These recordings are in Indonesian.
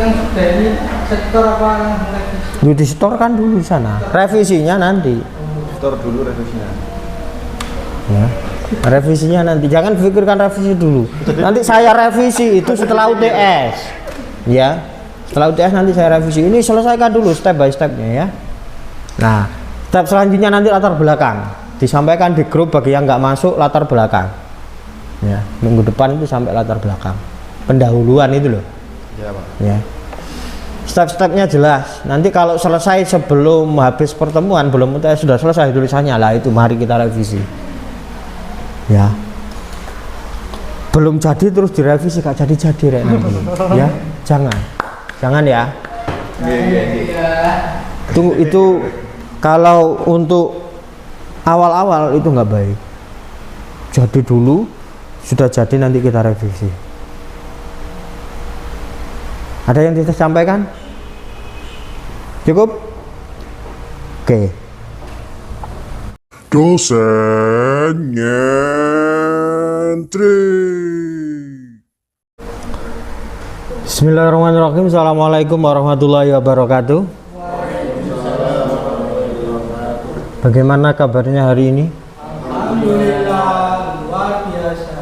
yang sudah ini setor apa yang revisi? Lu disetorkan dulu di sana. Revisinya nanti. Setor dulu revisinya. Ya. Revisinya nanti. Jangan pikirkan revisi dulu. Nanti saya revisi itu setelah UTS. Ya. Setelah UTS nanti saya revisi. Ini selesaikan dulu step by stepnya ya. Nah, step selanjutnya nanti latar belakang. Disampaikan di grup bagi yang nggak masuk latar belakang. Ya, minggu depan itu sampai latar belakang. Pendahuluan itu loh. Ya, Pak. Ya. Step-stepnya jelas. Nanti kalau selesai sebelum habis pertemuan belum sudah selesai tulisannya lah itu mari kita revisi. Ya. Belum jadi terus direvisi gak jadi-jadi rek nanti. Ya, jangan. Jangan ya. Itu kalau untuk awal-awal itu nggak baik. Jadi dulu sudah jadi nanti kita revisi. Ada yang kita sampaikan? Cukup? Oke. Dosen nyentri. Bismillahirrahmanirrahim. Assalamualaikum warahmatullahi wabarakatuh. Bagaimana kabarnya hari ini? Alhamdulillah, luar biasa.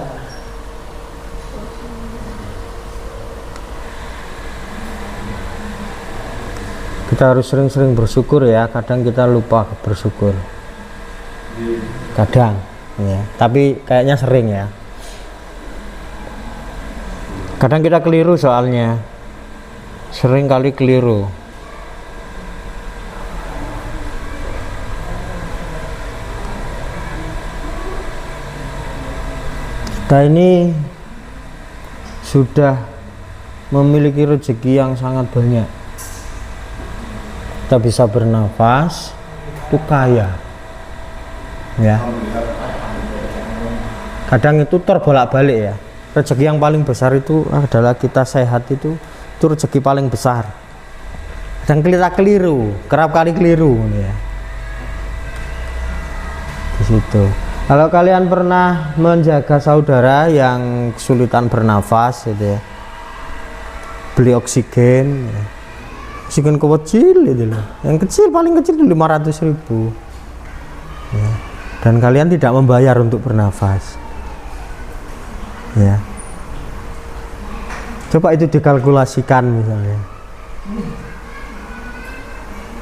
Kita harus sering-sering bersyukur ya. Kadang kita lupa bersyukur. Kadang ya. Tapi kayaknya sering ya. Kadang kita keliru soalnya. Sering kali keliru. Kita ini sudah memiliki rezeki yang sangat banyak. Kita bisa bernafas, itu kaya ya. Kadang itu terbolak-balik ya. Rezeki yang paling besar itu adalah kita sehat, itu rezeki paling besar. Kadang kita keliru, kerap kali keliru ya. Di situ. Kalau kalian pernah menjaga saudara yang kesulitan bernafas gitu ya, beli oksigen ya. Oksigen kecil itu loh, yang kecil paling kecil itu 500.000 ya. Dan kalian tidak membayar untuk bernafas ya. Coba itu dikalkulasikan misalnya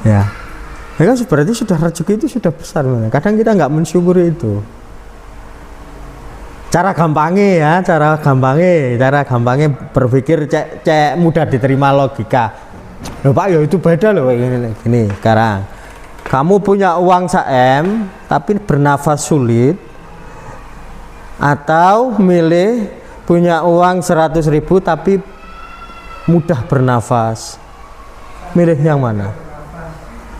ya. Ya kan berarti sudah rezeki itu sudah besar. Kadang kita nggak mensyukuri itu. Cara gampangnya berpikir cek mudah diterima logika. Loh Pak, ya itu beda loh gini sekarang. Kamu punya uang 1 M tapi bernafas sulit, atau milih punya uang 100.000 tapi mudah bernafas. Milih yang mana?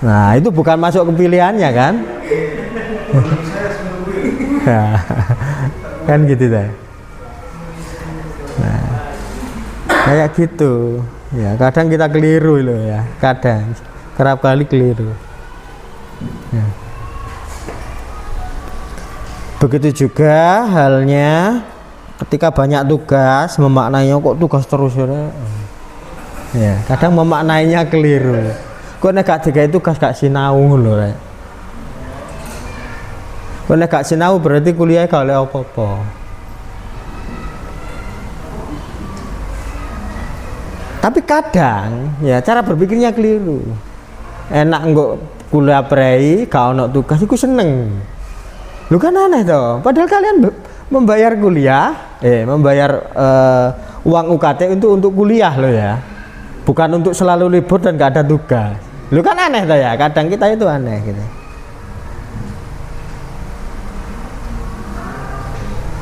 Nah, itu bukan masuk ke pilihannya kan? Kan gitu deh. Nah, kayak gitu. Ya, kadang kita keliru loh ya, kadang kerap kali keliru. Ya. Begitu juga halnya ketika banyak tugas, memaknainya kok tugas terus ya. Kadang memaknainya keliru. Kok nek gak digawe tugas gak sinau lho rek. Kok nek gak sinau berarti kuliah gak oleh apa-apa. Tapi kadang ya cara berpikirnya keliru. Enak nggak kuliah prei, gak ono tugas, iku seneng. Lu kan aneh toh. Padahal kalian membayar kuliah, membayar uang UKT untuk kuliah lo ya. Bukan untuk selalu libur dan gak ada tugas. Lu kan aneh toh ya. Kadang kita itu aneh gitu.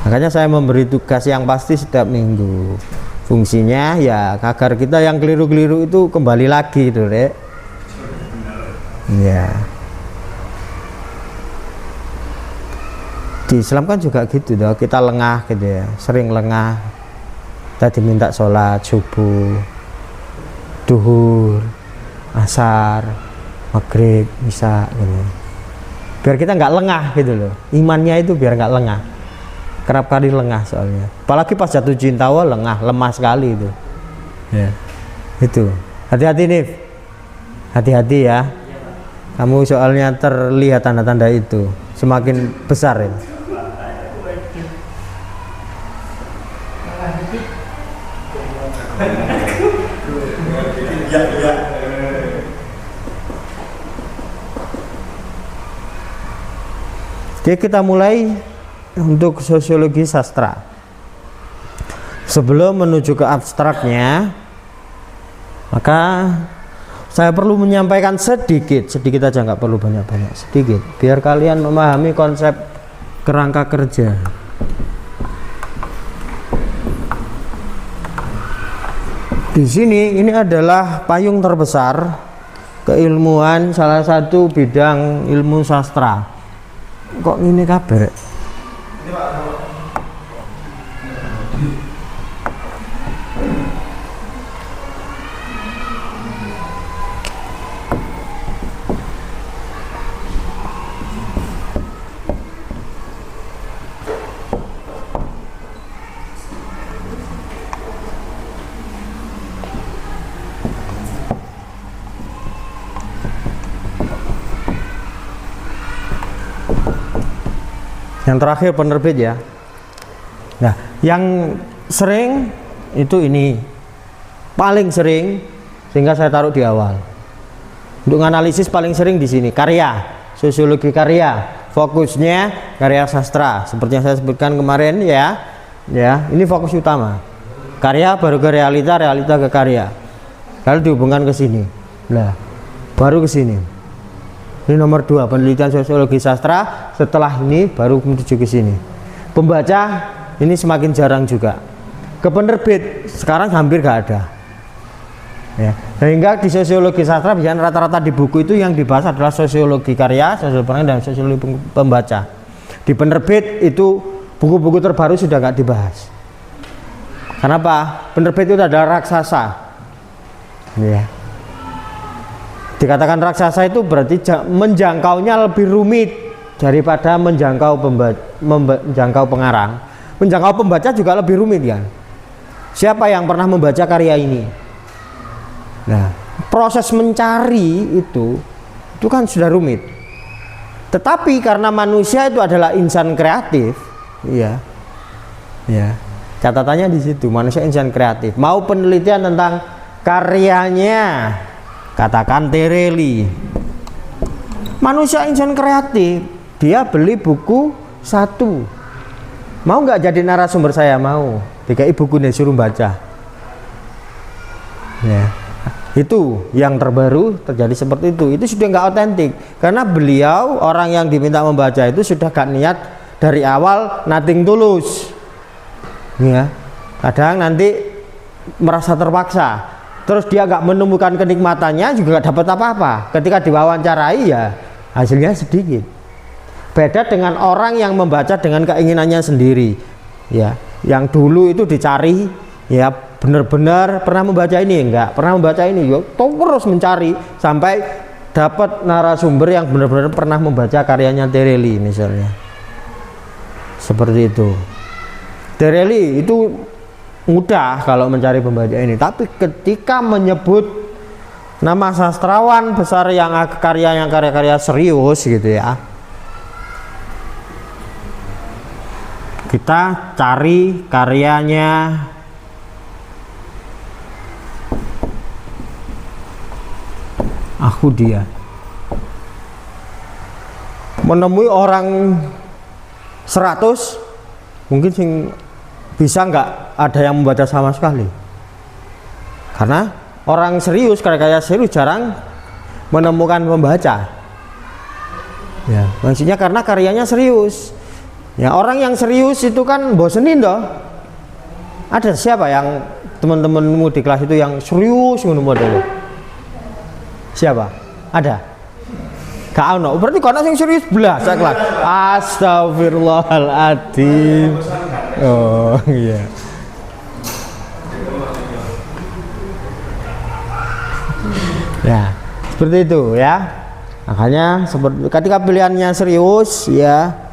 Makanya saya memberi tugas yang pasti setiap minggu. Fungsinya ya agar kita yang keliru-keliru itu kembali lagi itu Rek. Ya. Di Islam kan juga gitu toh, kita lengah gitu ya, sering lengah. Kita diminta sholat subuh, duhur, asar, maghrib, isya gitu. Biar kita nggak lengah gitu loh. Imannya itu biar nggak lengah. Kerap kali lengah soalnya, apalagi pas jatuh cinta, wah lengah, lemah sekali itu ya. Itu. Hati-hati nih. Hati-hati ya. Kamu soalnya terlihat tanda-tanda itu. Semakin besar ya. Oke, kita mulai untuk sosiologi sastra. Sebelum menuju ke abstraknya, maka saya perlu menyampaikan sedikit aja, nggak perlu banyak-banyak, sedikit, biar kalian memahami konsep kerangka kerja. Di sini ini adalah payung terbesar keilmuan, salah satu bidang ilmu sastra. Kok ini kabar? Yang terakhir penerbit ya. Nah, yang sering itu ini, paling sering, sehingga saya taruh di awal. Untuk analisis paling sering di sini karya, sosiologi karya, fokusnya karya sastra. Seperti yang saya sebutkan kemarin ya, ini fokus utama. Karya baru ke realita, realita ke karya. Lalu dihubungkan ke sini. Nah, baru ke sini. Ini nomor 2, penelitian sosiologi sastra. Setelah ini baru menuju ke sini. Pembaca ini semakin jarang juga. Ke penerbit sekarang hampir gak ada. Ya. Sehingga di sosiologi sastra biasanya rata-rata di buku itu yang dibahas adalah sosiologi karya, sosiologi pengarang, dan sosiologi pembaca. Di penerbit itu buku-buku terbaru sudah gak dibahas. Kenapa? Penerbit itu adalah raksasa. Ya. Dikatakan raksasa itu berarti menjangkaunya lebih rumit daripada menjangkau pengarang. Menjangkau pembaca juga lebih rumit kan. Siapa yang pernah membaca karya ini? Nah, proses mencari itu kan sudah rumit. Tetapi karena manusia itu adalah insan kreatif, ya, catatannya di situ, manusia insan kreatif. Mau penelitian tentang karyanya, katakan Tereli, manusia insan kreatif, dia beli buku 1, mau nggak jadi narasumber saya? Mau, DKI buku nih suruh baca. Ya, itu yang terbaru terjadi seperti itu sudah nggak otentik, karena beliau orang yang diminta membaca itu sudah gak niat dari awal, nothing tulus. Ya, kadang nanti merasa terpaksa. Terus dia nggak menemukan kenikmatannya, juga nggak dapat apa-apa. Ketika diwawancarai ya hasilnya sedikit. Beda dengan orang yang membaca dengan keinginannya sendiri. Ya, yang dulu itu dicari, ya benar-benar pernah membaca ini, enggak pernah membaca ini, yuk terus mencari sampai dapat narasumber yang benar-benar pernah membaca karyanya Tereli misalnya. Seperti itu. Tereli itu mudah kalau mencari pembaca ini, tapi ketika menyebut nama sastrawan besar yang karya-karya serius gitu ya, kita cari karyanya dia menemui orang 100, mungkin sing bisa nggak ada yang membaca sama sekali, karena orang serius, karya-karya serius jarang menemukan pembaca. Ya, maksudnya karena karyanya serius. Ya, orang yang serius itu kan bosenin toh. Ada siapa yang teman-temanmu di kelas itu yang serius ngono model? Siapa? Ada? Gak ono. Berarti kono sing serius belas kelas. Astagfirullahaladzim. Oh iya. Ya, seperti itu ya. Makanya seperti ketika pilihannya serius ya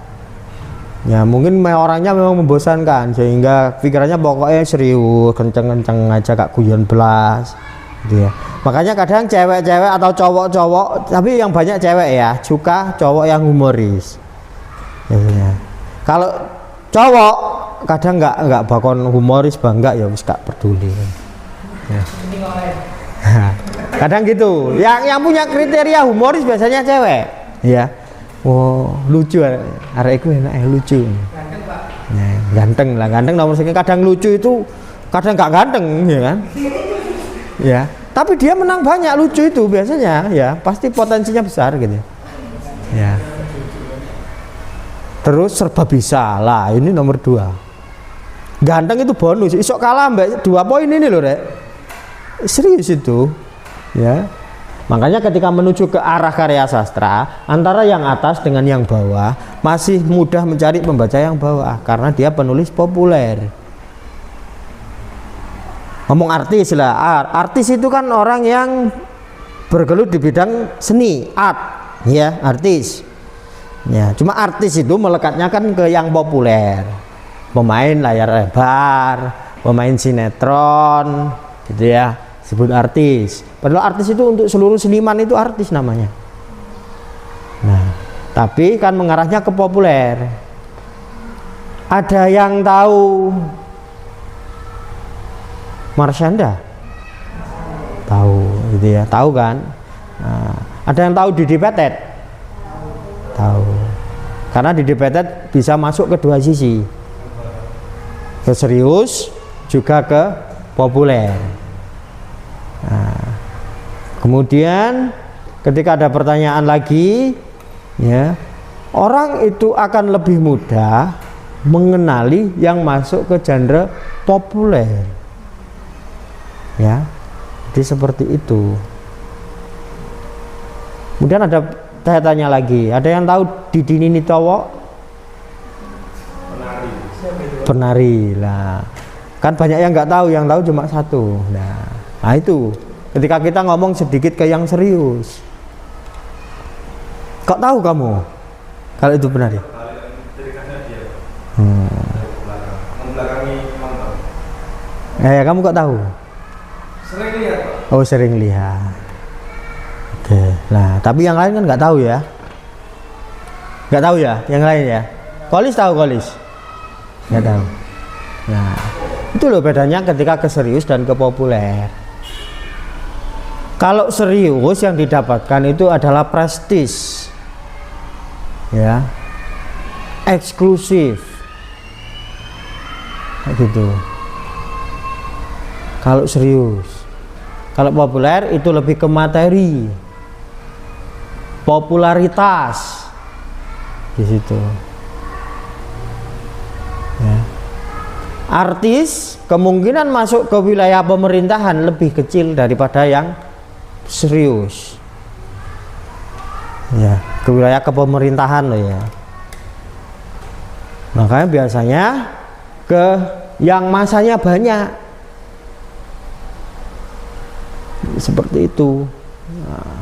mungkin orangnya memang membosankan, sehingga pikirannya pokoknya serius, kenceng-kenceng aja, gak guyon belas gitu ya. Makanya kadang cewek-cewek atau cowok-cowok, tapi yang banyak cewek ya, suka cowok yang humoris. Ya. Kalau cowok kadang nggak bakon humoris bangga ya wis gak peduli. Ya. Kadang gitu. Yang punya kriteria humoris biasanya cewek, ya. Oh, lucu arek iku enak lucu. Ganteng, Pak. Ya, ganteng lah, ganteng nomor sekian. Kadang lucu itu kadang nggak ganteng, ya kan? Ya, tapi dia menang banyak lucu itu biasanya, ya pasti potensinya besar gitu. Ya. Terus serba bisa lah, ini nomor 2. Ganteng itu bonus, isok kalah mbak 2 poin ini loh rek. Serius itu, ya. Makanya ketika menuju ke arah karya sastra, antara yang atas dengan yang bawah masih mudah mencari pembaca yang bawah karena dia penulis populer. Ngomong artis lah, artis itu kan orang yang bergelut di bidang seni, art, ya artis. Ya, cuma artis itu melekatnya kan ke yang populer, pemain layar lebar, pemain sinetron, gitu ya. Sebut artis. Padahal artis itu untuk seluruh seniman itu artis namanya. Nah, tapi kan mengarahnya ke populer. Ada yang tahu Marsyanda? Tahu, gitu ya. Tahu kan? Nah, ada yang tahu Didi Petet? Tahu. Karena Didi Petet bisa masuk ke 2 sisi. Ke serius juga ke populer. Nah, kemudian ketika ada pertanyaan lagi, ya, orang itu akan lebih mudah mengenali yang masuk ke genre populer, ya. Jadi seperti itu. Kemudian ada saya tanya lagi, ada yang tahu Didi Ninitowo? Penari lah. Kan banyak yang nggak tahu, yang tahu cuma 1. Nah itu ketika kita ngomong sedikit ke yang serius. Kok tahu kamu kalau itu benar ya? Kamu kok tahu? Sering lihat, Pak. Oh sering lihat. Oke. Nah tapi yang lain kan nggak tahu ya? Nggak tahu ya? Yang lain ya? Kolis tahu Kolis? Nggak tahu. Nah itu loh bedanya ketika ke serius dan ke populer. Kalau serius yang didapatkan itu adalah prestis, ya, eksklusif, gitu. Kalau serius, kalau populer itu lebih ke materi, popularitas, di situ. Ya. Artis kemungkinan masuk ke wilayah pemerintahan lebih kecil daripada yang serius, ya, ke wilayah kepemerintahan loh ya. Makanya biasanya ke yang masanya banyak, seperti itu. Nah,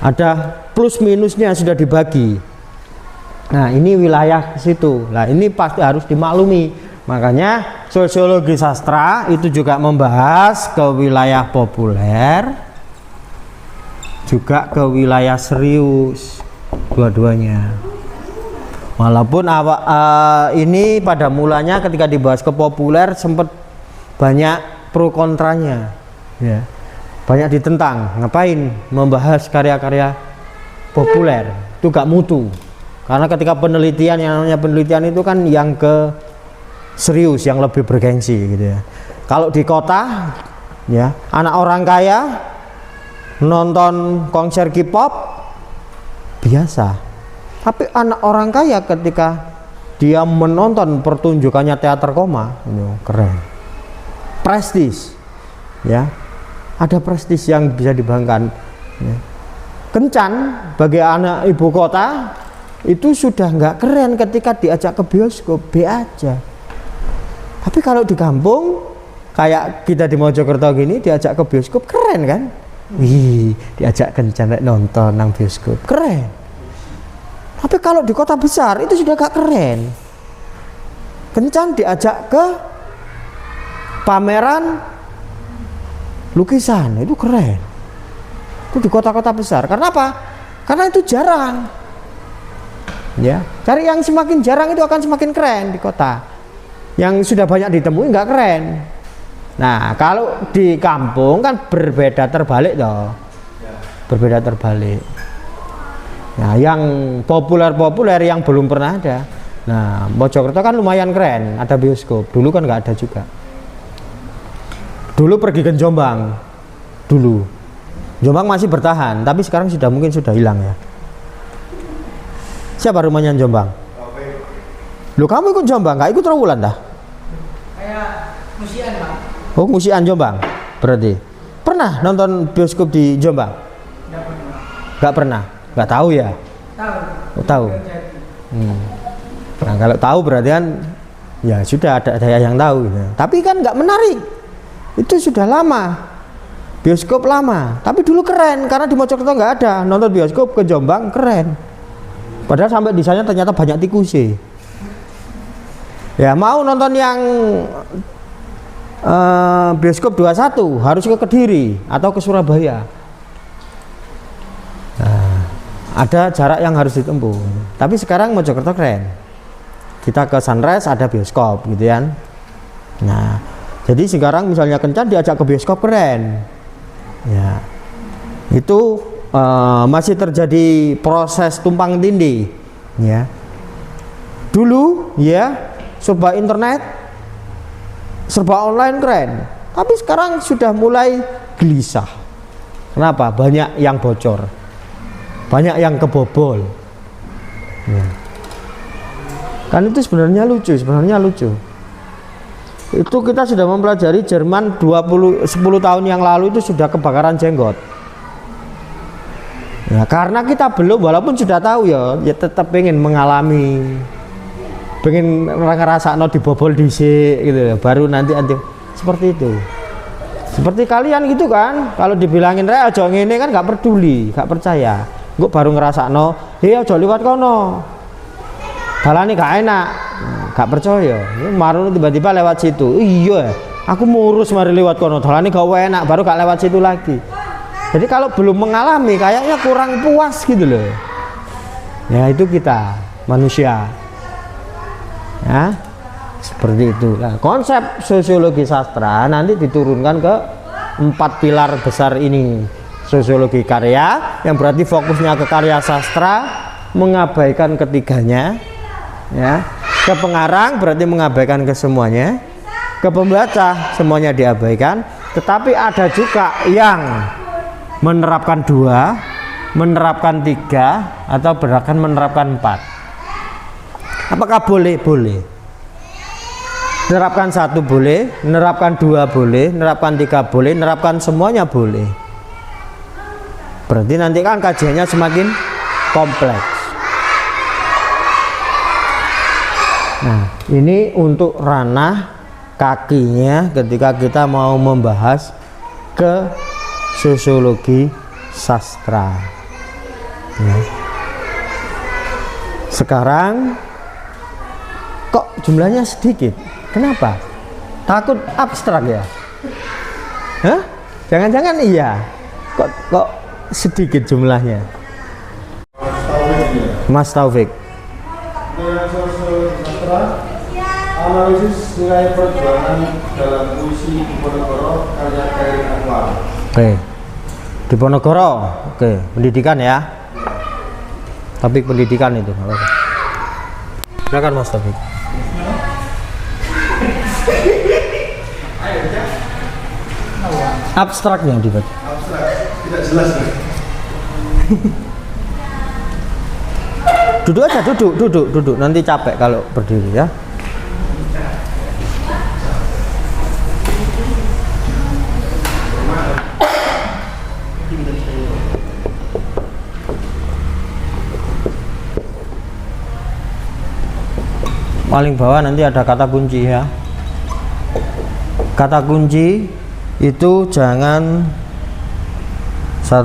ada plus minusnya sudah dibagi. Nah ini wilayah ke situ. Nah ini pasti harus dimaklumi. Makanya sosiologi sastra itu juga membahas ke wilayah populer juga ke wilayah serius, dua-duanya. Walaupun ini pada mulanya ketika dibahas ke populer sempat banyak pro kontranya, ya, banyak ditentang. Ngapain membahas karya-karya populer? Itu gak mutu. Karena ketika penelitian, yang namanya penelitian itu kan yang ke serius, yang lebih bergengsi gitu ya. Kalau di kota, ya, anak orang kaya nonton konser K-pop biasa, tapi anak orang kaya ketika dia menonton pertunjukannya teater koma, keren, prestis, ya, ada prestis yang bisa dibanggakan, ya. Kencan bagi anak ibu kota itu sudah nggak keren ketika diajak ke bioskop, B aja. Tapi kalau di kampung kayak kita di Mojokerto gini diajak ke bioskop keren kan? Wih, diajak kencan nonton nang bioskop keren. Tapi kalau di kota besar itu sudah gak keren. Kencan diajak ke pameran lukisan itu keren. Itu di kota-kota besar. Karena apa? Karena itu jarang. Ya, cari yang semakin jarang itu akan semakin keren di kota. Yang sudah banyak ditemui nggak keren. Nah, kalau di kampung kan berbeda terbalik toh. Berbeda terbalik. Nah, yang populer-populer yang belum pernah ada. Nah, Mojokerto kan lumayan keren, ada bioskop. Dulu kan nggak ada juga. Dulu pergi ke Jombang. Dulu. Jombang masih bertahan, tapi sekarang mungkin sudah hilang ya. Siapa rumahnya Jombang? Lu kamu ikut Jombang, nggak ikut Trawulan dah? Kayak musian, Pak. Oh, musian Jombang. Berarti pernah nonton bioskop di Jombang? Enggak pernah. Nggak pernah. Nggak tahu ya? Tahu. Oh, tahu. Nah, kalau tahu berarti kan ya sudah ada yang tahu gitu. Tapi kan nggak menarik. Itu sudah lama. Bioskop lama, tapi dulu keren karena di Mojokerto nggak ada. Nonton bioskop ke Jombang keren. Padahal sampai di sana ternyata banyak tikusnya. Ya, mau nonton yang bioskop 21 harus ke Kediri atau ke Surabaya. Nah, ada jarak yang harus ditempuh. Tapi sekarang Mojokerto keren. Kita ke Sunrise ada bioskop gitu kan. Nah, jadi sekarang misalnya Kencan diajak ke bioskop keren. Ya, itu masih terjadi proses tumpang tindih. Ya, dulu ya serba internet, serba online keren. Tapi sekarang sudah mulai gelisah. Kenapa? Banyak yang bocor, banyak yang kebobol. Ya. Kan itu sebenarnya lucu. Itu kita sudah mempelajari Jerman 10 tahun yang lalu itu sudah kebakaran jenggot. Ya, karena kita belum, walaupun sudah tahu ya tetap pengen mengalami, pengen ngerasa dibobol dhisik gitu, baru nanti seperti itu. Seperti kalian gitu kan, kalau dibilangin rek aja ngene kan nggak peduli, nggak percaya. Gue baru ngerasakno, aja liwat kono. Dalane gak enak. Gak percaya, marun tiba-tiba lewat situ. Iya, aku ngurus mari lewat kono. Dalane gak enak, baru gak lewat situ lagi. Jadi kalau belum mengalami, kayaknya kurang puas gitu loh. Ya itu kita manusia. Ya, seperti itu. Nah, konsep sosiologi sastra nanti diturunkan ke 4 pilar besar ini. Sosiologi karya, yang berarti fokusnya ke karya sastra, mengabaikan ketiganya. Ya, ke pengarang berarti mengabaikan ke semuanya, ke pembaca semuanya diabaikan, tetapi ada juga yang menerapkan 2, menerapkan 3, atau bahkan menerapkan 4. Apakah boleh? Boleh. Menerapkan 1 boleh, menerapkan 2 boleh, menerapkan 3 boleh, menerapkan semuanya boleh. Berarti nanti kan kajiannya semakin kompleks. Nah, ini untuk ranah kakinya ketika kita mau membahas ke sosiologi sastra. Ya. Sekarang kok jumlahnya sedikit? Kenapa? Takut abstrak ya? Hah? Jangan-jangan iya? Kok sedikit jumlahnya? Mas Taufik. Analisis nilai perjuangan dalam puisi Diponegoro karya Khairil Anwar. Oke, Diponegoro. Oke, pendidikan ya. Topik pendidikan itu. Silakan Mas Taufik. Abstrak yang dibaca. Abstrak, tidak jelas. Duduk aja, duduk. Nanti capek kalau berdiri ya. Paling bawah nanti ada kata kunci ya. Kata kunci itu jangan 1.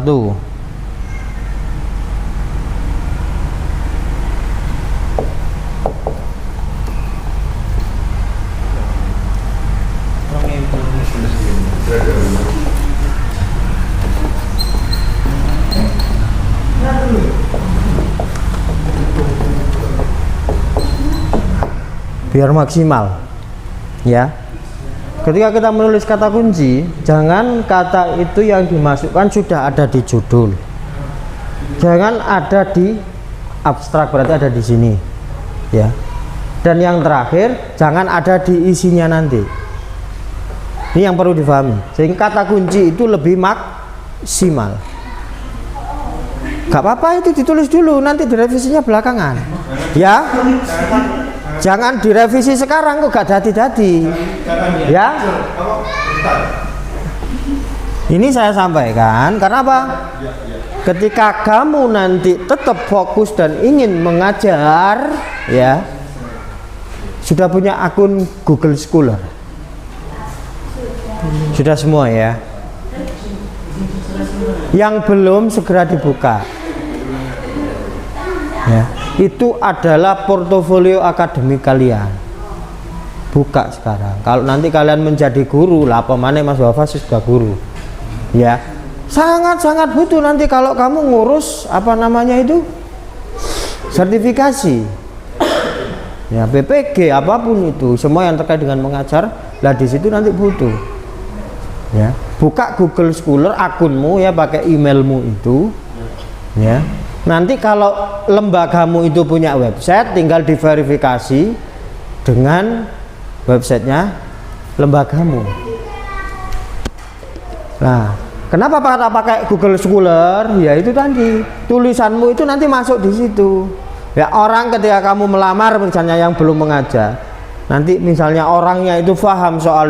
biar maksimal. Ya. Ketika kita menulis kata kunci, jangan kata itu yang dimasukkan sudah ada di judul. Jangan ada di abstrak, berarti ada di sini. Ya. Dan yang terakhir, jangan ada di isinya nanti. Ini yang perlu difahami. Sehingga kata kunci itu lebih maksimal. Gak apa-apa itu ditulis dulu, nanti direvisinya belakangan. Ya. Jangan direvisi sekarang kok gak dadi-dadi. Ya. Ini saya sampaikan karena apa? Ketika kamu nanti tetap fokus dan ingin mengajar, ya, sudah punya akun Google Scholar. Sudah semua ya. Yang belum segera dibuka. Ya, itu adalah portofolio akademik kalian. Buka sekarang. Kalau nanti kalian menjadi guru, lah apa mana Mas Wafa sudah guru. Ya. Sangat-sangat butuh nanti kalau kamu ngurus apa namanya itu? Sertifikasi. Ya, BPG apapun itu, semua yang terkait dengan mengajar, lah di situ nanti butuh. Ya. Buka Google Scholar akunmu ya, pakai emailmu itu. Ya. Nanti kalau lembagamu itu punya website, tinggal diverifikasi dengan websitenya lembagamu. Nah, kenapa pakai Google Scholar? Ya itu tadi, tulisanmu itu nanti masuk di situ. Ya, orang ketika kamu melamar misalnya yang belum mengajar, nanti misalnya orangnya itu paham soal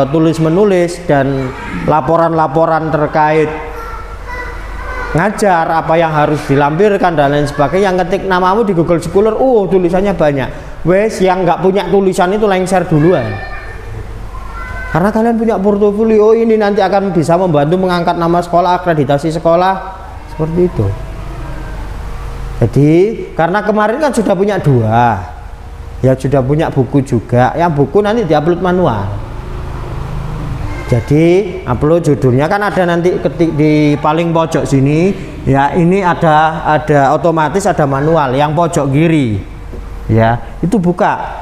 tulis menulis dan laporan-laporan terkait ngajar, apa yang harus dilampirkan dan lain sebagainya, yang ngetik namamu di Google Scholar, tulisannya banyak. Wes, yang nggak punya tulisan itu lengser duluan. Karena kalian punya portofolio, ini nanti akan bisa membantu mengangkat nama sekolah, akreditasi sekolah, seperti itu. Jadi, karena kemarin kan sudah punya 2. Ya sudah punya buku juga. Yang buku nanti diupload manual. Jadi upload judulnya kan ada nanti ketik di paling pojok sini. Ya ini ada otomatis ada manual yang pojok kiri. Ya itu buka.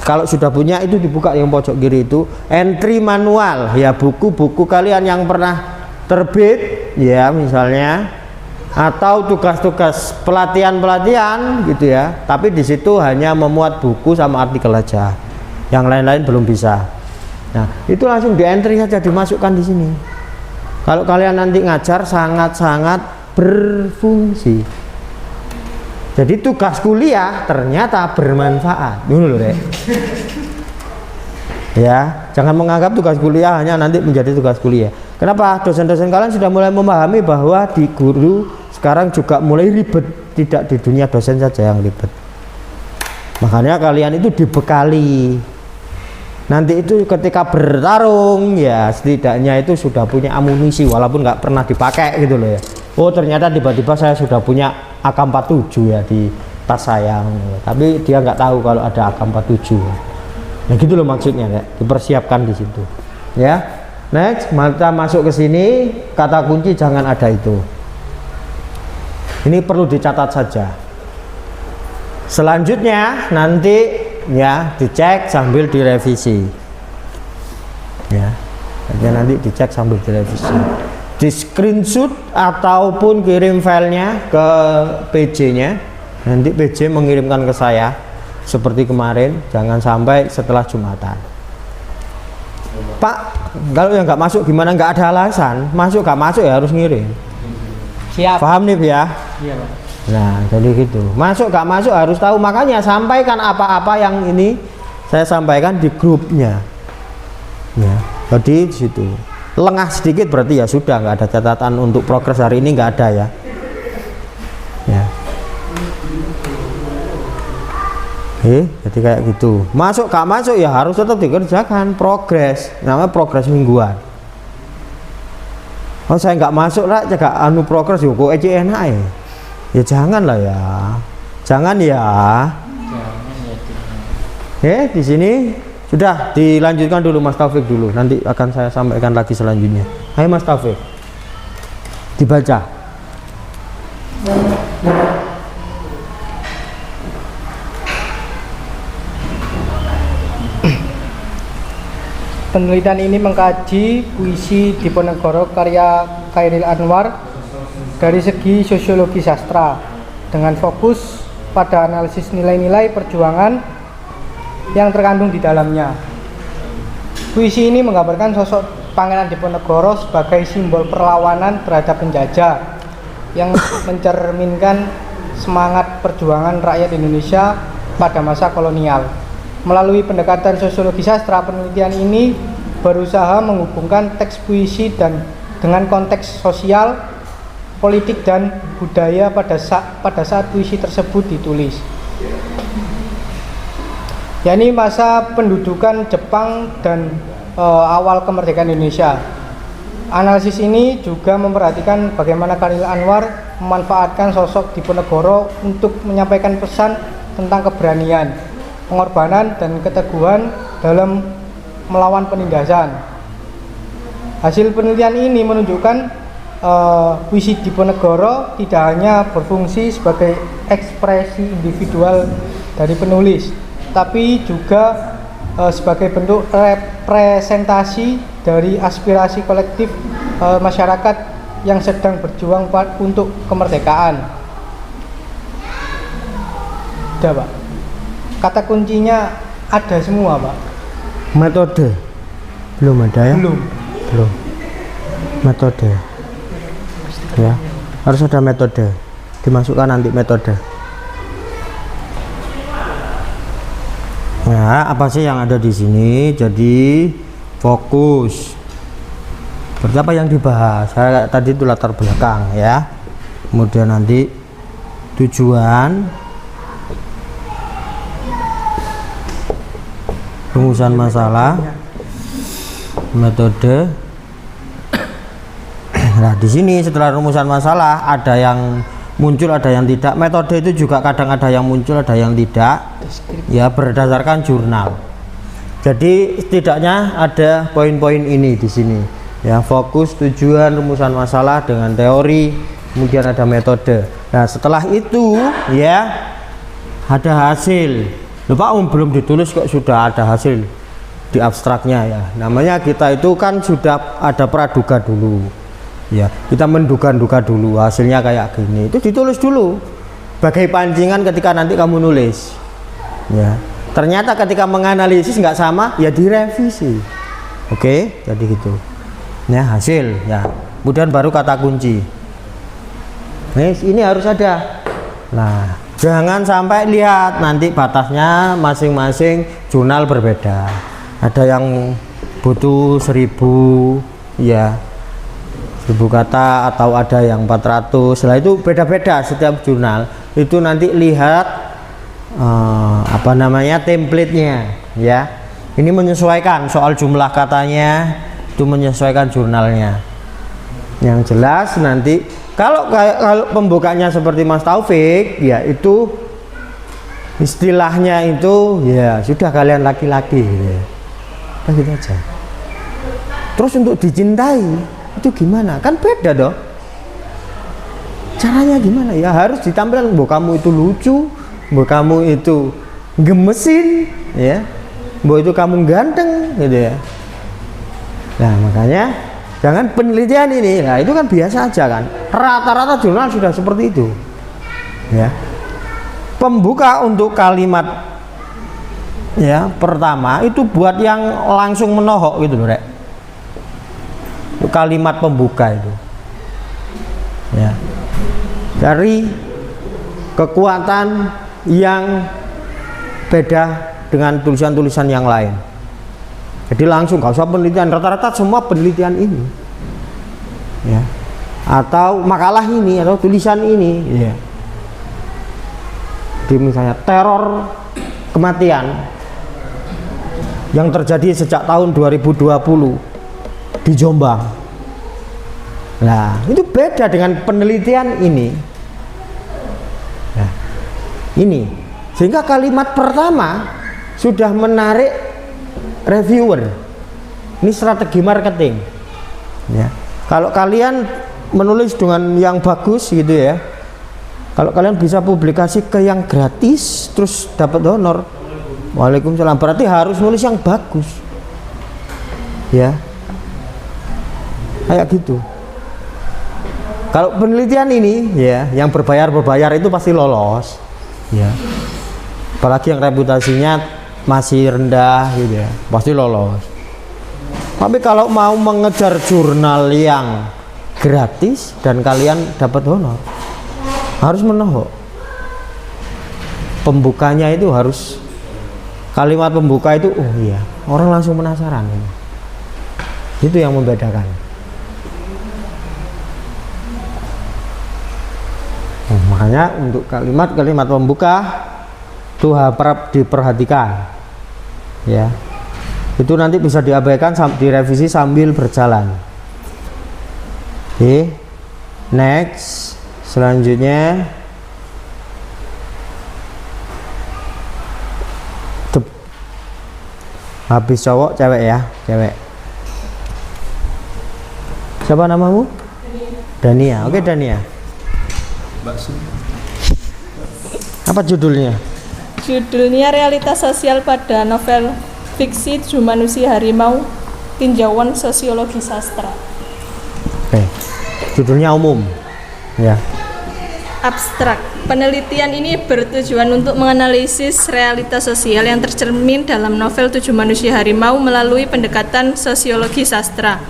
Kalau sudah punya itu dibuka yang pojok kiri itu entry manual. Ya buku-buku kalian yang pernah terbit. Ya misalnya atau tugas-tugas pelatihan gitu ya. Tapi di situ hanya memuat buku sama artikel aja. Yang lain-lain belum bisa. Nah, itu langsung di entry saja, dimasukkan di sini. Kalau kalian nanti ngajar sangat-sangat berfungsi. Jadi tugas kuliah ternyata bermanfaat. Dulu loh, Rek. Ya, jangan menganggap tugas kuliah hanya nanti menjadi tugas kuliah. Kenapa? Dosen-dosen kalian sudah mulai memahami bahwa di guru sekarang juga mulai ribet, tidak di dunia dosen saja yang ribet. Makanya kalian itu dibekali. Nanti itu ketika bertarung ya setidaknya itu sudah punya amunisi walaupun nggak pernah dipakai gitu loh ya. Oh ternyata tiba-tiba saya sudah punya AK-47 ya di tas saya, tapi dia nggak tahu kalau ada AK-47. Nah gitu loh maksudnya ya, dipersiapkan di situ. Ya. Next, kita masuk ke sini, kata kunci jangan ada itu. Ini perlu dicatat saja. Selanjutnya nanti ya dicek sambil direvisi. Ya. Nanti dicek sambil direvisi. Di screenshot ataupun kirim filenya ke PJ-nya. Nanti PJ mengirimkan ke saya seperti kemarin, jangan sampai setelah Jumatan. Pak, kalau yang nggak masuk gimana? Nggak ada alasan, masuk nggak masuk ya harus ngirim. Siap. Paham nih ya? Iya, Pak. Nah jadi gitu, masuk gak masuk harus tahu, makanya sampaikan apa-apa yang ini saya sampaikan di grupnya ya. Jadi di situ lengah sedikit berarti ya sudah nggak ada catatan untuk progres hari ini, nggak ada ya. Ya. Jadi kayak gitu, masuk gak masuk ya harus tetap dikerjakan progres, namanya progres mingguan. Oh saya nggak masuk lah, jaga anu progres yuk kok aja enak ya. Ya jangan lah ya, jangan ya. Di sini sudah dilanjutkan dulu Mas Taufik dulu, nanti akan saya sampaikan lagi selanjutnya. Hai Mas Taufik, dibaca. Penelitian ini mengkaji puisi Diponegoro karya Chairil Anwar dari segi sosiologi sastra dengan fokus pada analisis nilai-nilai perjuangan yang terkandung di dalamnya. Puisi ini menggambarkan sosok Pangeran Diponegoro sebagai simbol perlawanan terhadap penjajah yang mencerminkan semangat perjuangan rakyat Indonesia pada masa kolonial. Melalui pendekatan sosiologi sastra, penelitian ini berusaha menghubungkan teks puisi dengan konteks sosial, politik, dan budaya pada saat puisi tersebut ditulis. Yakni masa pendudukan Jepang dan awal kemerdekaan Indonesia. Analisis ini juga memperhatikan bagaimana Chairil Anwar memanfaatkan sosok Diponegoro untuk menyampaikan pesan tentang keberanian, pengorbanan, dan keteguhan dalam melawan penindasan. Hasil penelitian ini menunjukkan puisi Diponegoro tidak hanya berfungsi sebagai ekspresi individual dari penulis, tapi juga sebagai bentuk representasi dari aspirasi kolektif masyarakat yang sedang berjuang untuk kemerdekaan. Udah, Pak. Kata kuncinya ada semua, Pak. Metode belum ada ya? Belum. Metode ya, harus ada metode, dimasukkan nanti metode. Ya, apa sih yang ada di sini? Jadi fokus. Berarti apa yang dibahas? Saya tadi itu latar belakang ya. Kemudian nanti tujuan, rumusan masalah, metode. Nah, di sini setelah rumusan masalah ada yang muncul, ada yang tidak. Metode itu juga kadang ada yang muncul, ada yang tidak. Ya, berdasarkan jurnal. Jadi setidaknya ada poin-poin ini di sini. Ya, fokus, tujuan, rumusan masalah dengan teori, kemudian ada metode. Nah, setelah itu ya ada hasil. Lupa belum ditulis kok sudah ada hasil di abstraknya ya. Namanya kita itu kan sudah ada praduga dulu. Ya, kita menduga-duga dulu hasilnya kayak gini. Itu ditulis dulu. Bagai pancingan ketika nanti kamu nulis. Ya. Ternyata ketika menganalisis nggak sama, ya direvisi. Oke, jadi gitu. Ya, hasil ya. Kemudian baru kata kunci. Nah, ini harus ada. Nah, jangan sampai lihat nanti batasnya masing-masing jurnal berbeda. Ada yang butuh 1000 ya. 1000 kata atau ada yang 400. Setelah itu beda-beda setiap jurnal. Itu nanti lihat template-nya ya. Ini menyesuaikan soal jumlah katanya, itu menyesuaikan jurnalnya. Yang jelas nanti kalau pembukanya seperti Mas Taufik ya, itu istilahnya itu ya sudah kalian laki-laki ya. Gitu aja. Terus untuk dicintai itu gimana? Kan beda dong. Caranya gimana? Ya harus ditampilkan bahwa kamu itu lucu, bahwa kamu itu gemesin, ya, bahwa itu kamu ganteng, gitu ya. Nah makanya jangan penelitian ini, nah itu kan biasa aja kan. Rata-rata jurnal sudah seperti itu, ya. Pembuka untuk kalimat, ya, pertama itu buat yang langsung menohok gitu loh, Rek. Kalimat pembuka itu, ya, dari kekuatan yang beda dengan tulisan-tulisan yang lain. Jadi langsung gak usah penelitian, rata-rata semua penelitian ini, ya, atau makalah ini atau tulisan ini, ya. Di misalnya teror kematian yang terjadi sejak tahun 2020 di Jombang. Nah, itu beda dengan penelitian ini. Nah, ini sehingga kalimat pertama sudah menarik reviewer. Ini strategi marketing. Ya. Kalau kalian menulis dengan yang bagus gitu ya. Kalau kalian bisa publikasi ke yang gratis terus dapat honor. Waalaikumsalam. Berarti harus nulis yang bagus. Ya. Kayak gitu. Kalau penelitian ini ya, yang berbayar itu pasti lolos. Ya. Apalagi yang reputasinya masih rendah gitu ya, pasti lolos. Tapi kalau mau mengejar jurnal yang gratis dan kalian dapat honor, harus menohok. Pembukanya itu harus, kalimat pembuka itu, oh iya, orang langsung penasaran. Itu yang membedakan. Makanya untuk kalimat-kalimat pembuka itu harap diperhatikan. Ya. Itu nanti bisa diabaikan, direvisi sambil berjalan. Oke. Next. Selanjutnya habis cowok, cewek ya, cewek. Siapa namamu? Dania. Oke, Dania. Apa judulnya? Judulnya Realitas Sosial pada Novel Fiksi 7 Manusia Harimau, Tinjauan Sosiologi Sastra. Oke. Judulnya umum. Ya. Abstrak. Penelitian ini bertujuan untuk menganalisis realitas sosial yang tercermin dalam novel 7 Manusia Harimau melalui pendekatan sosiologi sastra.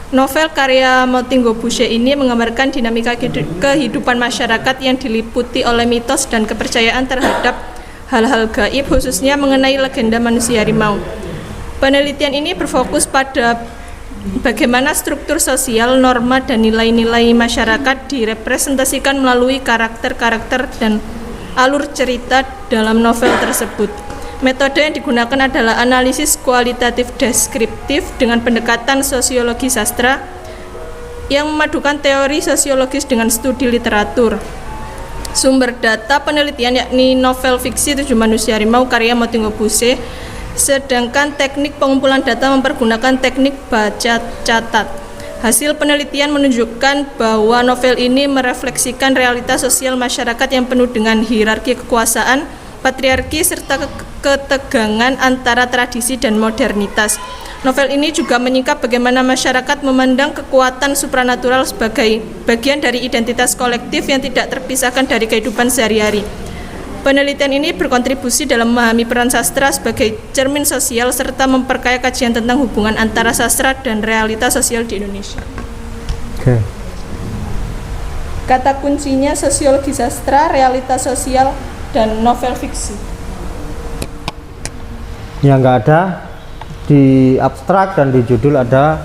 Novel karya Motinggo Busse ini menggambarkan dinamika kehidupan masyarakat yang diliputi oleh mitos dan kepercayaan terhadap hal-hal gaib, khususnya mengenai legenda manusia harimau. Penelitian ini berfokus pada bagaimana struktur sosial, norma, dan nilai-nilai masyarakat direpresentasikan melalui karakter-karakter dan alur cerita dalam novel tersebut. Metode yang digunakan adalah analisis kualitatif deskriptif dengan pendekatan sosiologi sastra yang memadukan teori sosiologis dengan studi literatur. Sumber data penelitian yakni novel fiksi 7 Manusia Harimau karya Motinggo Busse, sedangkan teknik pengumpulan data mempergunakan teknik baca catat. Hasil penelitian menunjukkan bahwa novel ini merefleksikan realitas sosial masyarakat yang penuh dengan hierarki kekuasaan, patriarki, serta ketegangan antara tradisi dan modernitas. Novel ini juga menyingkap bagaimana masyarakat memandang kekuatan supranatural sebagai bagian dari identitas kolektif yang tidak terpisahkan dari kehidupan sehari-hari. Penelitian ini berkontribusi dalam memahami peran sastra sebagai cermin sosial serta memperkaya kajian tentang hubungan antara sastra dan realitas sosial di Indonesia. Oke. Kata kuncinya sosiologi sastra, realitas sosial, dan novel fiksi. Yang nggak ada di abstrak dan di judul ada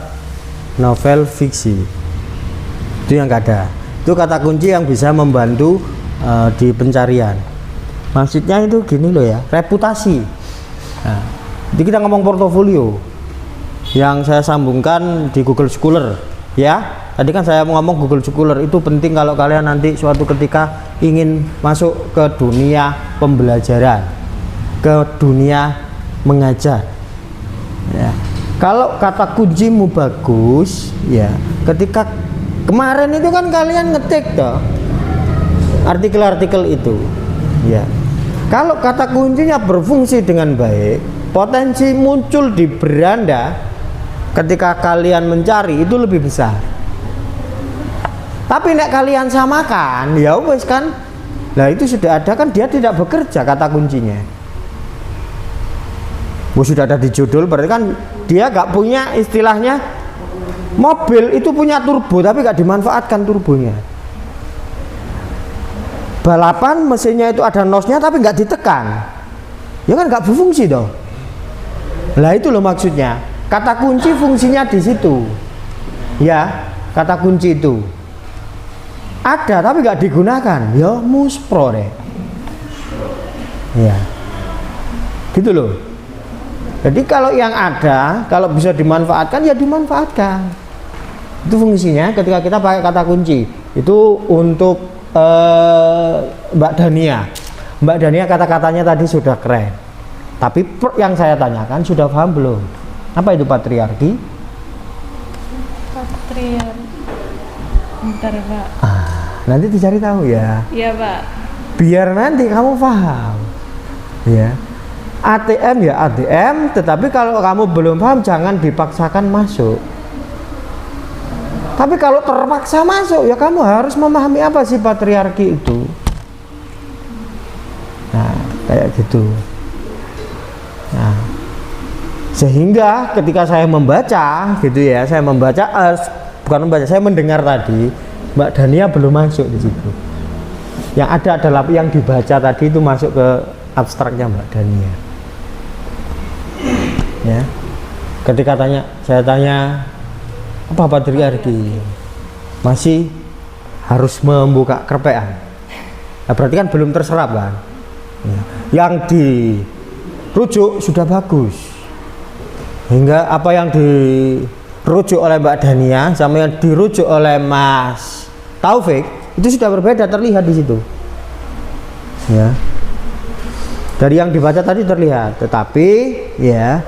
novel fiksi. Itu yang nggak ada. Itu kata kunci yang bisa membantu di pencarian. Maksudnya itu gini loh ya, reputasi. Nah, jadi kita ngomong portofolio yang saya sambungkan di Google Scholar ya. Tadi kan saya ngomong Google Scholar itu penting kalau kalian nanti suatu ketika ingin masuk ke dunia pembelajaran, ke dunia mengajar. Ya. Kalau kata kuncimu bagus, ya. Ketika kemarin itu kan kalian ngetik toh artikel-artikel itu, ya. Kalau kata kuncinya berfungsi dengan baik, potensi muncul di beranda ketika kalian mencari itu lebih besar. Tapi nek kalian samakan, ya wes kan. Nah itu sudah ada kan, dia tidak bekerja kata kuncinya. Sudah ada di judul, berarti kan dia gak punya istilahnya mobil itu punya turbo tapi gak dimanfaatkan turbonya. Balapan mesinnya itu ada nosnya tapi nggak ditekan, ya kan nggak berfungsi dong. Lah itu loh maksudnya, kata kunci fungsinya di situ, ya. Kata kunci itu ada tapi nggak digunakan, ya muspro deh, ya. Gitu loh. Jadi kalau yang ada, kalau bisa dimanfaatkan ya dimanfaatkan. Itu fungsinya ketika kita pakai kata kunci. Itu untuk Mbak Dania. Mbak Dania kata-katanya tadi sudah keren. Tapi yang saya tanyakan sudah paham belum? Apa itu patriarki? Patriarki. Bentar, Pak. Nanti dicari tahu ya. Iya, Pak. Biar nanti kamu paham. Ya. ATM ya ATM, tetapi kalau kamu belum paham jangan dipaksakan masuk. Tapi kalau terpaksa masuk ya kamu harus memahami apa sih patriarki itu. Nah, kayak gitu. Nah, sehingga ketika saya membaca gitu ya, saya membaca bukan membaca, saya mendengar tadi Mbak Dania belum masuk di situ. Yang ada adalah yang dibaca tadi itu masuk ke abstraknya Mbak Dania. Ya. Ketika saya tanya apa patriarki? Masih harus membuka kerpean. Nah, berarti kan belum terserap kan? Ya. Yang dirujuk sudah bagus. Hingga apa yang dirujuk oleh Mbak Dania sama yang dirujuk oleh Mas Taufik itu sudah berbeda, terlihat di situ. Ya. Dari yang dibaca tadi terlihat, tetapi ya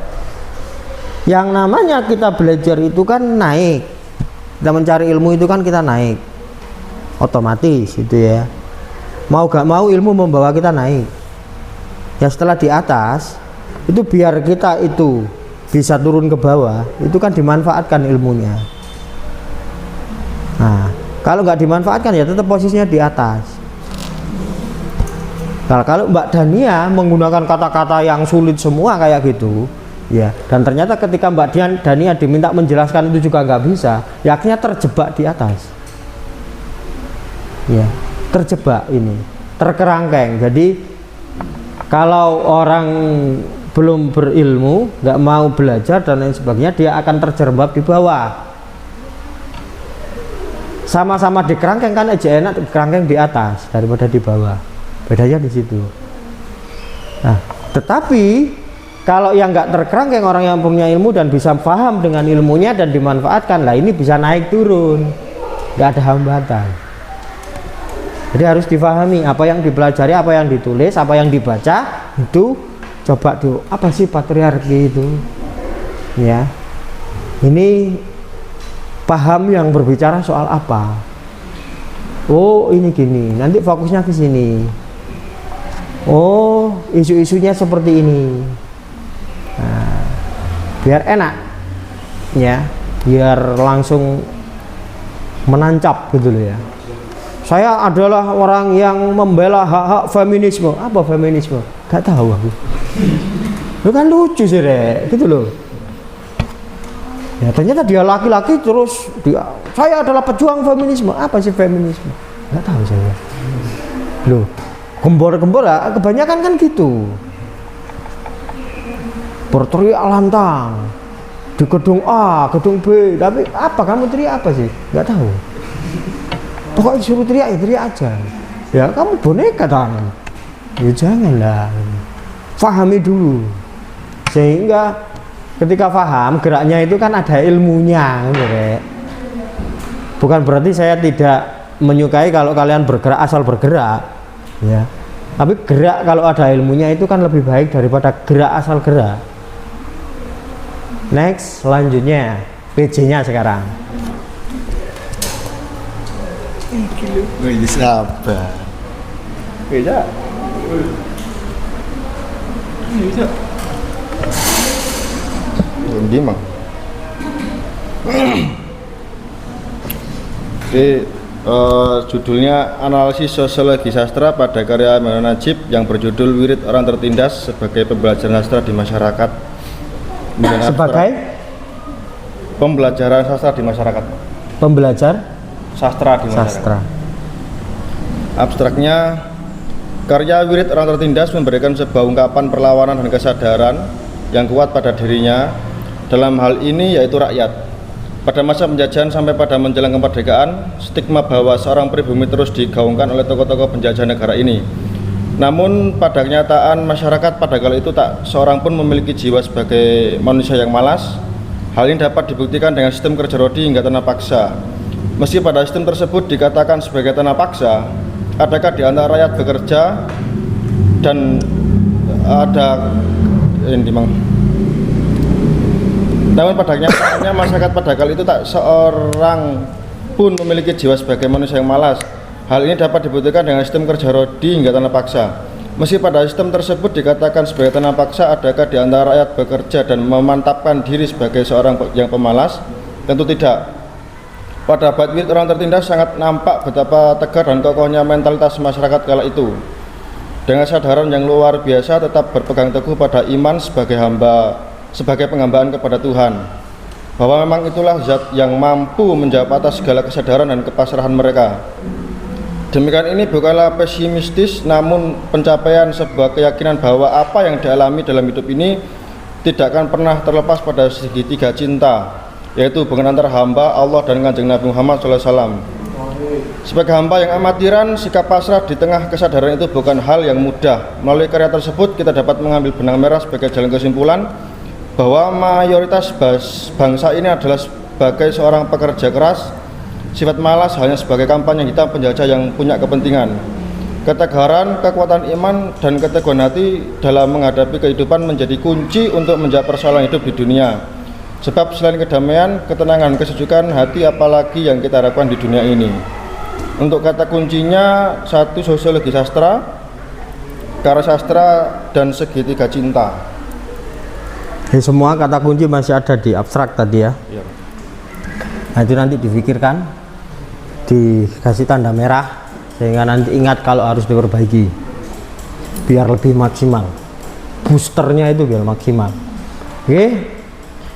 yang namanya kita belajar itu kan naik. Kita mencari ilmu itu kan kita naik. Otomatis itu ya. Mau gak mau ilmu membawa kita naik. Ya setelah di atas itu biar kita itu bisa turun ke bawah, itu kan dimanfaatkan ilmunya. Nah, kalau nggak dimanfaatkan ya tetap posisinya di atas. Nah, kalau Mbak Dania menggunakan kata-kata yang sulit semua kayak gitu, ya, dan ternyata ketika Mbak Dania diminta menjelaskan itu juga nggak bisa, ya akhirnya terjebak di atas. Ya, terjebak ini, terkerangkeng. Jadi kalau orang belum berilmu, nggak mau belajar dan lain sebagainya, dia akan terjerembab di bawah. Sama-sama di kerangkeng kan aja enak kerangkeng di atas daripada di bawah. Bedanya di situ. Nah, tetapi kalau yang nggak terkerangkeng, orang yang punya ilmu dan bisa paham dengan ilmunya dan dimanfaatkan, lah ini bisa naik turun, nggak ada hambatan. Jadi harus difahami apa yang dipelajari, apa yang ditulis, apa yang dibaca itu. Coba tuh apa sih patriarki itu, ya. Ini paham yang berbicara soal apa. Oh ini gini, nanti fokusnya ke sini. Oh isu-isunya seperti ini. Nah, biar enak, ya, biar langsung menancap gitu loh ya. Saya adalah orang yang membela hak-hak feminisme. Apa feminisme? Gak tahu aku. Lu kan lucu sih Rek, gitu loh. Ya ternyata dia laki-laki terus saya adalah pejuang feminisme. Apa sih feminisme? Gak tahu saya. Loh, gembor-gembor lah, kebanyakan kan gitu. Berteriak lantang di gedung A, gedung B, tapi apa kamu teriak apa sih? Gak tahu. Pokoknya suruh teriak ya teriak aja. Ya kamu boneka dong. Ya janganlah. Fahami dulu. Sehingga ketika paham geraknya itu kan ada ilmunya, bukan berarti saya tidak menyukai kalau kalian bergerak asal bergerak, ya. Tapi gerak kalau ada ilmunya itu kan lebih baik daripada gerak asal gerak. Next, selanjutnya PJ-nya sekarang. Wih, sabar. Beda. Bisa. Ini mah. Oke, judulnya Analisis Sosiologi Sastra pada karya Emanuel Najib yang berjudul Wirid Orang Tertindas sebagai Pembelajaran Sastra di Masyarakat. Sebagai pembelajaran sastra di masyarakat. Pembelajar Sastra di masyarakat. sastra. Abstraknya, karya Wirid Orang Tertindas memberikan sebuah ungkapan perlawanan dan kesadaran yang kuat pada dirinya, dalam hal ini yaitu rakyat. Pada masa penjajahan sampai pada menjelang kemerdekaan, stigma bahwa seorang pribumi terus digaungkan oleh tokoh-tokoh penjajah negara ini. Namun pada kenyataan masyarakat pada kala itu tak seorang pun memiliki jiwa sebagai manusia yang malas. Hal ini dapat dibuktikan dengan sistem kerja rodi hingga tanah paksa. Meski pada sistem tersebut dikatakan sebagai tanah paksa, adakah di antara rakyat bekerja dan ada namun pada kenyataannya masyarakat pada kali itu tak seorang pun memiliki jiwa sebagai manusia yang malas. Hal ini dapat dibuktikan dengan sistem kerja rodi hingga tanah paksa. Meski pada sistem tersebut dikatakan sebagai tanah paksa, adakah di antara rakyat bekerja dan memantapkan diri sebagai seorang yang pemalas? Tentu tidak. Pada abad wirid orang tertindas sangat nampak betapa tegar dan kokohnya mentalitas masyarakat kala itu. Dengan kesadaran yang luar biasa tetap berpegang teguh pada iman sebagai penghambaan kepada Tuhan. Bahwa memang itulah zat yang mampu menjawab atas segala kesadaran dan kepasrahan mereka. Demikian ini bukanlah pesimistis, namun pencapaian sebuah keyakinan bahwa apa yang dialami dalam hidup ini tidak akan pernah terlepas pada segitiga cinta, yaitu hubungan antara hamba Allah dan Kanjeng Nabi Muhammad SAW. Sebagai hamba yang amatiran, sikap pasrah di tengah kesadaran itu bukan hal yang mudah. Melalui karya tersebut kita dapat mengambil benang merah sebagai jalan kesimpulan bahwa mayoritas bangsa ini adalah sebagai seorang pekerja keras. Sifat malas hanya sebagai kampanye hitam penjajah yang punya kepentingan. Ketegaran, kekuatan iman, dan keteguhan hati dalam menghadapi kehidupan menjadi kunci untuk menjawab persoalan hidup di dunia. Sebab selain kedamaian, ketenangan, kesejukan hati apalagi yang kita harapkan di dunia ini. Untuk kata kuncinya, 1. Sosiologi sastra, karya sastra, dan segitiga cinta. Semua kata kunci masih ada di abstrak tadi ya. Ya. Nah, itu nanti difikirkan, dikasih tanda merah sehingga nanti ingat kalau harus diperbaiki biar lebih maksimal, boosternya itu biar maksimal. Oke,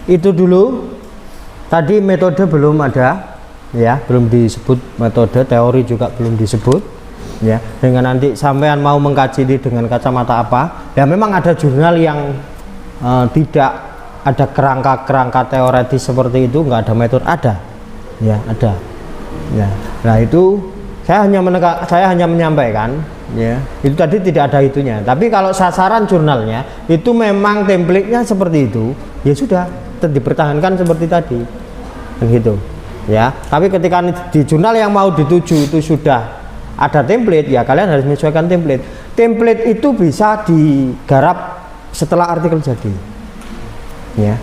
itu dulu. Tadi metode belum ada ya, belum disebut metode, teori juga belum disebut ya. Dengan nanti sampean mau mengkaji ini dengan kacamata apa ya, memang ada jurnal yang tidak ada kerangka teoretis seperti itu, nggak ada metode, ada ya, ada ya. Nah itu saya hanya menyampaikan ya, itu tadi tidak ada itunya. Tapi kalau sasaran jurnalnya itu memang template-nya seperti itu, ya sudah dipertahankan seperti tadi begitu ya. Tapi ketika di jurnal yang mau dituju itu sudah ada template, ya kalian harus menyesuaikan template. Template itu bisa digarap setelah artikel jadi ya.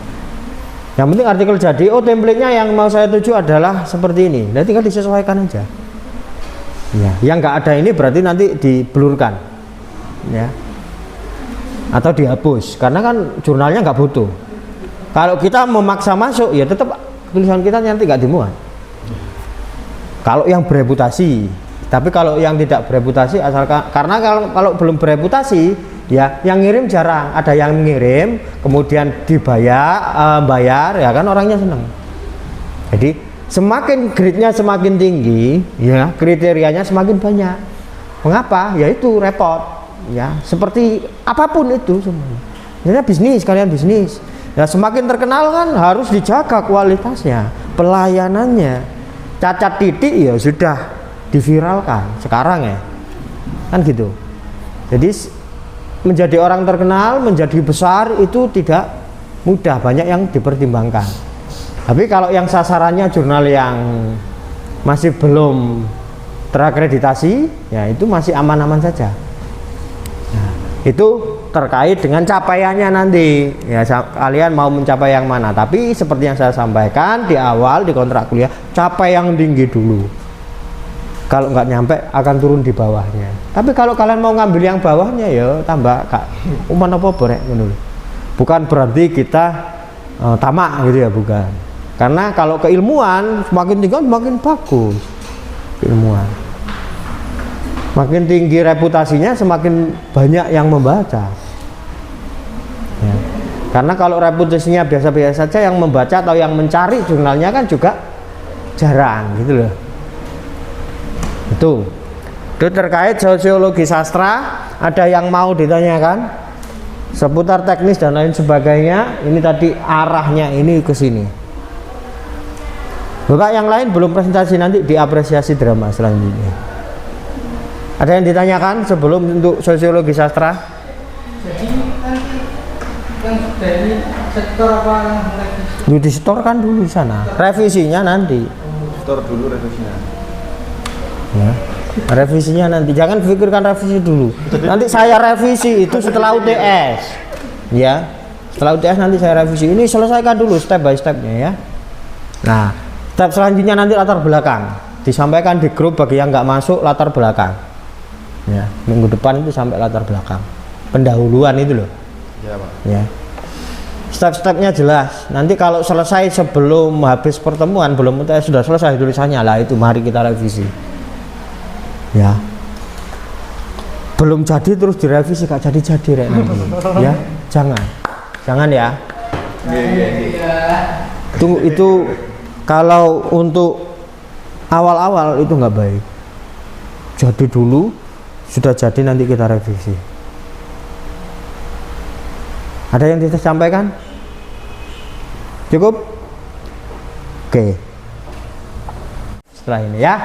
Yang penting artikel jadi, oh template-nya yang mau saya tuju adalah seperti ini. Nah tinggal disesuaikan aja. Ya, yang nggak ada ini berarti nanti diblurkan, ya, atau dihapus. Karena kan jurnalnya nggak butuh. Kalau kita memaksa masuk, ya tetap tulisan kita nanti nggak dimuat. Kalau yang bereputasi, tapi kalau yang tidak bereputasi, asalkan karena kalau belum bereputasi. Ya, yang ngirim jarang, ada yang ngirim kemudian bayar ya kan, orangnya senang. Jadi semakin grade-nya semakin tinggi ya, kriterianya semakin banyak. Mengapa? Ya itu repot ya, seperti apapun itu semuanya. Misalnya bisnis, kalian bisnis ya, semakin terkenal kan harus dijaga kualitasnya, pelayanannya. Cacat titik ya sudah diviralkan sekarang ya kan gitu. Jadi menjadi orang terkenal, menjadi besar itu tidak mudah, banyak yang dipertimbangkan. Tapi kalau yang sasarannya jurnal yang masih belum terakreditasi, ya itu masih aman-aman saja. Nah, itu terkait dengan capaiannya nanti. Ya, kalian mau mencapai yang mana? Tapi seperti yang saya sampaikan di awal di kontrak kuliah, capai yang tinggi dulu. Kalau nggak nyampe akan turun di bawahnya. Tapi kalau kalian mau ngambil yang bawahnya ya tambah kak uman apa borek menurut. Bukan berarti kita tamak gitu ya, bukan. Karena kalau keilmuan semakin tinggi semakin bagus keilmuan. Makin tinggi reputasinya semakin banyak yang membaca. Ya. Karena kalau reputasinya biasa-biasa saja, yang membaca atau yang mencari jurnalnya kan juga jarang gitu loh. Itu terkait sosiologi sastra. Ada yang mau ditanyakan seputar teknis dan lain sebagainya? Ini tadi arahnya ini ke sini. Bapak yang lain belum presentasi, nanti diapresiasi drama selanjutnya. Ada yang ditanyakan sebelum untuk sosiologi sastra? Jadi nanti yang dari sektor apa yang Disetorkan dulu di sana. Revisinya nanti. Setor dulu revisinya. Ya, revisinya nanti, jangan pikirkan revisi dulu. Nanti saya revisi itu setelah UTS ya, setelah UTS nanti saya revisi. Ini selesaikan dulu step by stepnya ya. Nah, step selanjutnya nanti latar belakang disampaikan di grup bagi yang nggak masuk, latar belakang Ya, minggu depan itu sampai latar belakang. Pendahuluan itu loh. Ya, Pak. Ya. Step-stepnya jelas. Nanti kalau selesai sebelum habis pertemuan, belum UTS sudah selesai tulisannya lah, itu mari kita revisi. Ya. Belum jadi terus direvisi, gak jadi-jadi rek nanti. Ya, jangan ya. Itu kalau untuk awal-awal itu nggak baik. Jadi dulu, sudah jadi nanti kita revisi. Ada yang disampaikan? Cukup? Oke. Setelah ini ya.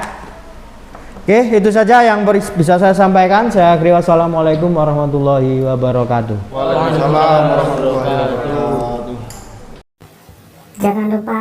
Oke, itu saja yang bisa saya sampaikan. Saya akhiri, wassalamualaikum warahmatullahi wabarakatuh. Waalaikumsalam warahmatullahi wabarakatuh. Jangan lupa